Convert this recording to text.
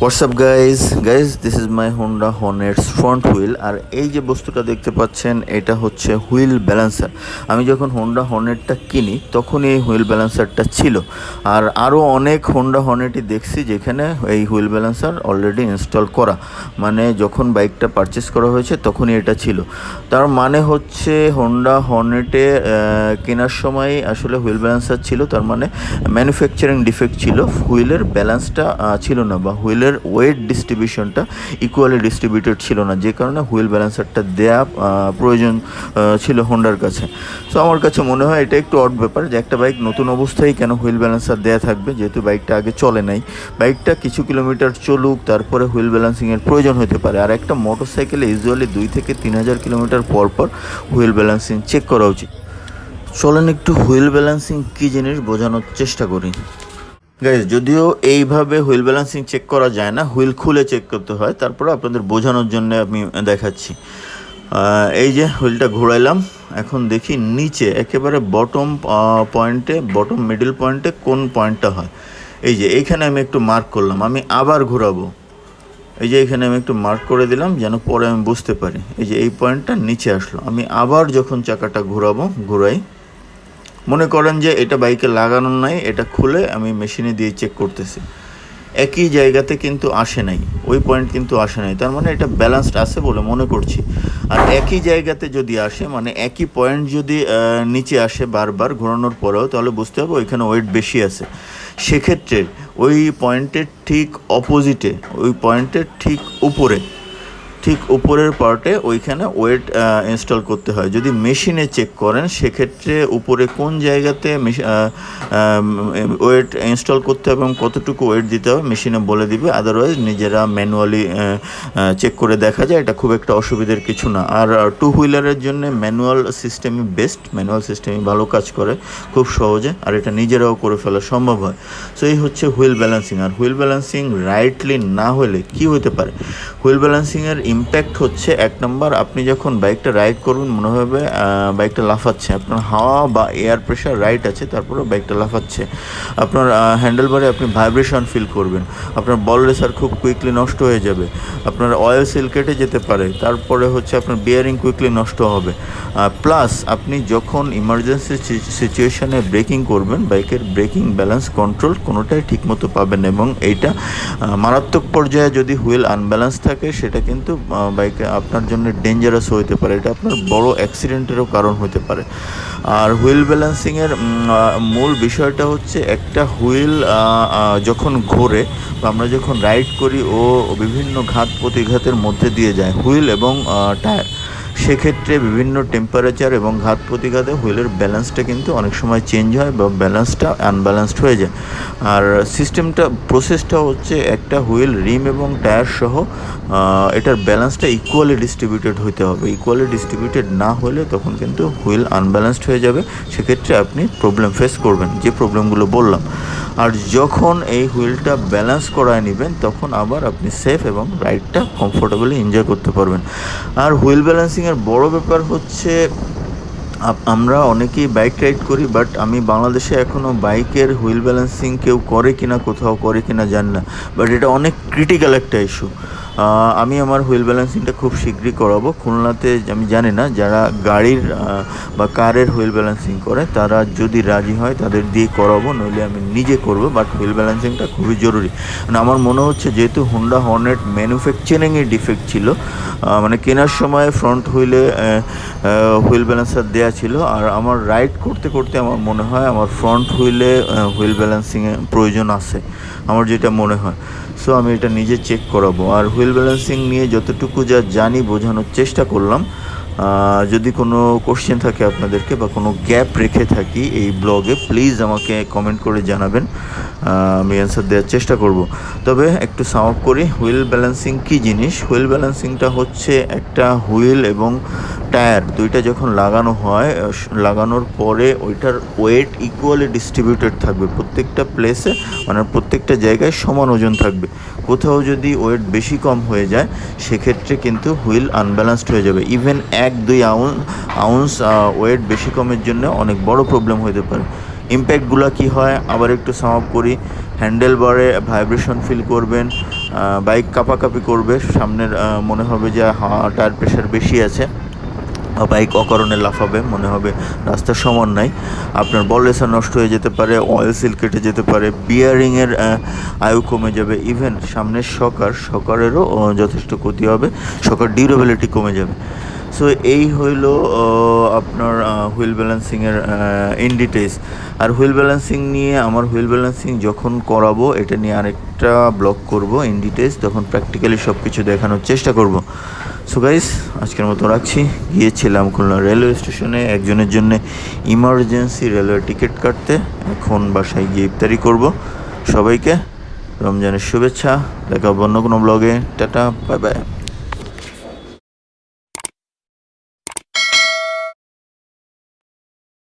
WhatsApp guys this is my Honda Hornet's front wheel. আর এই যে বস্তুটা দেখতে পাচ্ছেন এটা হচ্ছে হুইল ব্যালেন্সার। আমি যখন হোন্ডা হর্নেটটা কিনি তখন এই হুইল ব্যালেন্সারটা ছিল। আর আরও অনেক হোন্ডা হর্নেটই দেখছি যেখানে এই হুইল ব্যালেন্সার অলরেডি ইনস্টল করা, মানে যখন বাইকটা পারচেস করা হয়েছে তখনই এটা ছিল। তার মানে হচ্ছে হোন্ডা হর্নেটে কেনার সময় আসলে হুইল ব্যালেন্সার ছিল, তার মানে ম্যানুফ্যাকচারিং ডিফেক্ট ছিল, হুইলের ব্যালেন্সটা ছিল না বা হুইলের ওয়েট ডিস্ট্রিবিউশনটা ইকুয়ালি ডিস্ট্রিবিউটেড ছিল না, যে কারণে হুইল ব্যালেন্সারটা দেয়া প্রয়োজন ছিল হোন্ডার কাছে। সো আমার কাছে মনে হয় এটা একটু অড ব্যাপার যে একটা বাইক নতুন অবস্থায় কেন হুইল ব্যালেন্সার দেয়া থাকবে, যেহেতু বাইকটা আগে চলে নাই। বাইকটা কিছু কিলোমিটার চলুক তারপরে হুইল ব্যালেন্সিংয়ের প্রয়োজন হতে পারে। আর একটা মোটরসাইকেলে ইউজুয়ালি 2 থেকে 3 হাজার কিলোমিটার পর পর হুইল ব্যালেন্সিং চেক করা উচিত। চলেন একটু হুইল ব্যালেন্সিং কী জিনিস বোঝানোর চেষ্টা করি। গাইজ, যদিও এইভাবে হুইল ব্যালেন্সিং চেক করা যায় না, হুইল খুলে চেক করতে হয়, তারপরে আপনাদের বোঝানোর জন্য আমি দেখাচ্ছি। এই যে হুইলটা ঘোরাইলাম, এখন দেখি নিচে একেবারে বটম পয়েন্টে, বটম মিডল পয়েন্টে কোন পয়েন্টটা হয়। এই যে এইখানে আমি একটু মার্ক করলাম, আমি আবার ঘোরাবো। এই যে এখানে আমি একটু মার্ক করে দিলাম যেন পরে আমি বুঝতে পারি। এই যে এই পয়েন্টটা নিচে আসলো, আমি আবার যখন চাকাটা ঘোরাই, মনে করেন যে এটা বাইকে লাগানো নাই, এটা খুলে আমি মেশিনে দিয়ে চেক করতেছি, একই জায়গাতে কিন্তু আসে নাই, ওই পয়েন্ট কিন্তু আসে নাই, তার মানে এটা ব্যালেন্সড আছে বলে মনে করছি। আর একই জায়গাতে যদি আসে, মানে একই পয়েন্ট যদি নিচে আসে বারবার ঘোরানোর পরেও, তাহলে বুঝতে হবে ওইখানে ওয়েট বেশি আছে। সেক্ষেত্রে ওই পয়েন্টের ঠিক অপোজিটে, ওই পয়েন্টের ঠিক উপরের পার্টে ওইখানে ওয়েট ইনস্টল করতে হয়। যদি মেশিনে চেক করেন সেক্ষেত্রে উপরে কোন জায়গাতে ওয়েট ইনস্টল করতে হবে এবং কতটুকু ওয়েট দিতে হবে মেশিনে বলে দিবে। আদারওয়াইজ নিজেরা ম্যানুয়ালি চেক করে দেখা যায়, এটা খুব একটা অসুবিধার কিছু না। আর টু হুইলারের জন্য ম্যানুয়াল সিস্টেমই বেস্ট, ম্যানুয়াল সিস্টেমই ভালো কাজ করে খুব সহজে, আর এটা নিজেরাও করে ফেলা সম্ভব হয়। সো এই হচ্ছে হুইল ব্যালেন্সিং। আর হুইল ব্যালেন্সিং রাইটলি না হলে কি হতে পারে? হুইল ব্যালেন্সিংয়ের ইম্প্যাক্ট হচ্ছে, 1 নম্বর, আপনি যখন বাইকটা রাইড করবেন মনে হবে বাইকটা লাফাচ্ছে, আপনার হাওয়া বা এয়ার প্রেশার রাইট আছে তারপরেও বাইকটা লাফাচ্ছে। আপনার হ্যান্ডেলবারে আপনি ভাইব্রেশন ফিল করবেন, আপনার বল রেসার খুব কুইকলি নষ্ট হয়ে যাবে, আপনার অয়েল সিল কেটে যেতে পারে, তারপরে হচ্ছে আপনার বিয়ারিং কুইকলি নষ্ট হবে। প্লাস আপনি যখন ইমার্জেন্সি সিচুয়েশানে ব্রেকিং করবেন, বাইকের ব্রেকিং ব্যালেন্স কন্ট্রোল কোনোটাই ঠিকমতো পাবেন, এবং এইটা মারাত্মক পর্যায়ে যদি হুইল আনব্যালেন্স থাকে সেটা কিন্তু বাইকে আপনার জন্য ডেঞ্জারাস হতে পারে, এটা আপনার বড় অ্যাক্সিডেন্টেরও কারণ হতে পারে। আর হুইল ব্যালেন্সিংয়ের মূল বিষয়টা হচ্ছে, একটা হুইল যখন ঘোরে বা আমরা যখন রাইড করি ও বিভিন্ন ঘাত প্রতিঘাতের মধ্যে দিয়ে যায় হুইল এবং টায়ার, সেক্ষেত্রে বিভিন্ন টেম্পারেচার এবং ঘাত প্রতিঘাতে হুইলের ব্যালেন্সটা কিন্তু অনেক সময় চেঞ্জ হয় বা ব্যালেন্সটা আনব্যালেন্সড হয়ে যায়। আর প্রসেসটা হচ্ছে, একটা হুইল, রিম এবং টায়ার সহ এটার ব্যালেন্সটা ইকুয়ালি ডিস্ট্রিবিউটেড হতে হবে। ইকুয়ালি ডিস্ট্রিবিউটেড না হলে তখন কিন্তু হুইল আনব্যালেন্সড হয়ে যাবে, সেক্ষেত্রে আপনি প্রবলেম ফেস করবেন, যে প্রবলেমগুলো বললাম। আর যখন এই হুইলটা ব্যালেন্স করায় নেবেন তখন আবার আপনি সেফ এবং রাইডটা কমফোর্টেবলি এনজয় করতে পারবেন। আর হুইল ব্যালেন্সিংয়ের বড় ব্যাপার হচ্ছে, আমরা অনেকেই বাইক রাইড করি, বাট আমি বাংলাদেশে এখনও বাইকের হুইল ব্যালেন্সিং কেউ করে কিনা, কোথাও করে কিনা জানি না, বাট এটা অনেক ক্রিটিক্যাল একটা ইস্যু। আমি আমার হুইল ব্যালেন্সিংটা খুব শীঘ্রই করাবো খুলনাতে। আমি জানি না যারা গাড়ির বা কারের হুইল ব্যালেন্সিং করে তারা যদি রাজি হয় তাদের দিয়ে করাবো, নইলে আমি নিজে করবো। বাট হুইল ব্যালেন্সিংটা খুবই জরুরি, মানে আমার মনে হচ্ছে যেহেতু হোন্ডা হর্নেট ম্যানুফ্যাকচারিংয়ে ডিফেক্ট ছিল, মানে কেনার সময় ফ্রন্ট হুইলে হুইল ব্যালেন্সার দেওয়া ছিল, আর আমার রাইড করতে করতে আমার মনে হয় আমার ফ্রন্ট হুইলে হুইল ব্যালেন্সিংয়ে প্রয়োজন আছে, আমার যেটা মনে হয়। সো আমি এটা নিজে চেক করাবো। আর হুইল ব্যালেন্সিং নিয়ে যতটুকু যা জানি বোঝানোর চেষ্টা করলাম। যদি কোনো কোশ্চেন থাকে আপনাদেরকে বা কোনো গ্যাপ রেখে থাকি এই ব্লগে, প্লিজ আমাকে কমেন্ট করে জানাবেন, আমি অ্যান্সার দেওয়ার চেষ্টা করব। তবে একটু সাম আপ করি, হুইল ব্যালেন্সিং কী জিনিস। হুইল ব্যালেন্সিংটা হচ্ছে, একটা হুইল এবং টায়ার দুইটা যখন লাগানো হয়, লাগানোর পরে ওইটার ওয়েট ইকুয়ালি ডিস্ট্রিবিউটেড থাকবে প্রত্যেকটা প্লেসে, মানে প্রত্যেকটা জায়গায় সমান ওজন থাকবে। কোথাও যদি ওয়েট বেশি কম হয়ে যায় সেক্ষেত্রে কিন্তু হুইল আনব্যালেন্সড হয়ে যাবে। ইভেন 1-2 আউন্স ওয়েট বেশি কমের জন্য অনেক বড় প্রবলেম হতে পারে। ইম্প্যাক্টগুলো কী হয় আবার একটু সাম আপ করি। হ্যান্ডেল বারে ভাইব্রেশন ফিল করবেন, বাইক কাঁপাকাঁপি করবে, সামনের মনে হবে যে টায়ার প্রেশার বেশি আছে, বাইক অকারণে লাফাবে, মনে হবে রাস্তার সমান নাই, আপনার বল রেসার নষ্ট হয়ে যেতে পারে, অয়েল সিল কেটে যেতে পারে, বিয়ারিংয়ের আয়ু কমে যাবে, ইভেন সামনের শকারেরও যথেষ্ট ক্ষতি হবে, শকার ডিউরেবিলিটি কমে যাবে। সো এই হইল আপনার হুইল ব্যালেন্সিংয়ের ইন ডিটেইলস। আর হুইল ব্যালেন্সিং নিয়ে আমার হুইল ব্যালেন্সিং যখন করাবো এটা নিয়ে আরেকটা ব্লগ করব ইন ডিটেইলস, তখন প্র্যাকটিক্যালি সব কিছু দেখানোর চেষ্টা করব। সো গাইস, আজকের মতো রাখছি। গিয়েছিলাম খুলনা রেলওয়ে স্টেশনে একজনের জন্য ইমার্জেন্সি রেলওয়ে টিকিট কাটতে, এখন বাসায় গিয়ে ইফতারি করব। সবাইকে রমজানের শুভেচ্ছা, দেখা হবে অন্য কোনো ব্লগে। Tata, bye bye.